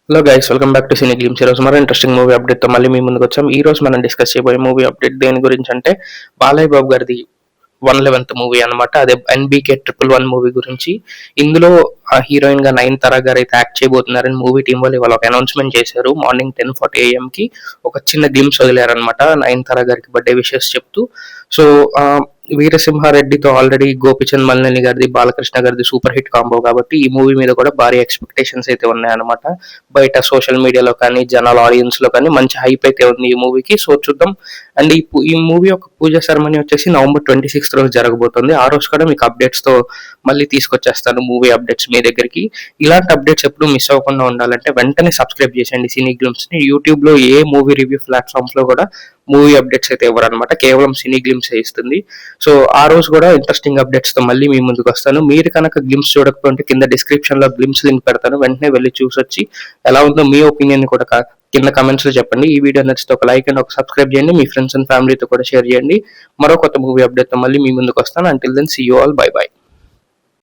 Hello guys, welcome back to cine glimpse. ఈ రోజు మరో ఇంట్రెస్టింగ్ మూవీ అప్డేట్ తో మళ్ళీ మీ ముందుకు వచ్చాం. ఈ రోజు మనం డిస్కస్ చేయబోయే మూవీ అప్డేట్ దేని గురించి అంటే బాలయ్య బాబు గారిది 111th మూవీ అన్నమాట. అదే ఎన్బీకే 111 మూవీ గురించి. ఇందులో హీరోయిన్ గా నయనతార గారు అయితే యాక్ట్ చేయబోతున్నారని మూవీ టీం వాళ్ళు ఇవాళ ఒక అనౌన్స్మెంట్ చేశారు. మార్నింగ్ 10:40 AM కి ఒక చిన్న గ్లిమ్స్ వదిలారనమాట నయనతార గారికి బర్త్డే విషెస్ చెప్తూ. సో వీరసింహారెడ్డితో ఆల్రెడీ గోపిచంద్ మలినేని గారిది, బాలకృష్ణ గారిది సూపర్ హిట్ కాంబో కాబట్టి ఈ మూవీ మీద కూడా భారీ ఎక్స్పెక్టేషన్స్ అయితే ఉన్నాయన్నమాట. బయట సోషల్ మీడియాలో కానీ జనాల ఆడియన్స్ లో కానీ మంచి హైప్ అయితే ఉంది ఈ మూవీకి. సో చూద్దాం. అండ్ ఈ మూవీ యొక్క పూజా సెరమనీ వచ్చేసి November 26 రోజు జరగబోతుంది. ఆ రోజు కూడా మీకు అప్డేట్స్ తో మళ్ళీ తీసుకొచ్చేస్తాను మూవీ అప్డేట్స్ మీ దగ్గరికి. ఇలాంటి అప్డేట్స్ ఎప్పుడు మిస్ అవ్వకుండా ఉండాలంటే వెంటనే సబ్స్క్రైబ్ చేసేయండి సినీ గ్లిమ్స్ ని. యూట్యూబ్ లో ఏ మూవీ రివ్యూ ప్లాట్ఫామ్స్ లో కూడా మూవీ అప్డేట్స్ అయితే ఇవ్వరనమాట, కేవలం సినీ గ్లిమ్స్ ఇస్తుంది. సో ఆ రోజు కూడా ఇంట్రెస్టింగ్ అప్డేట్స్ తో మళ్ళీ మీ ముందుకు వస్తాను. మీరు కనుక గ్లిమ్స్ చూడకపోతే కింద డిస్క్రిప్షన్ లో గ్లిమ్స్ లింక్ పెడతాను, వెంటనే వెళ్ళి చూసొచ్చి ఎలా ఉందో మీ ఒపీనియన్ కూడా కింద కమెంట్స్ లో చెప్పండి. ఈ వీడియో నచ్చితే ఒక లైక్ అండ్ ఒక సబ్స్క్రైబ్ చేయండి. మీ ఫ్రెండ్స్ అండ్ ఫ్యామిలీతో కూడా షేర్ చేయండి. మరో కొత్త మూవీ అప్డేట్ తో మళ్ళీ మీ ముందుకు వస్తాను. Until then see you all, bye by.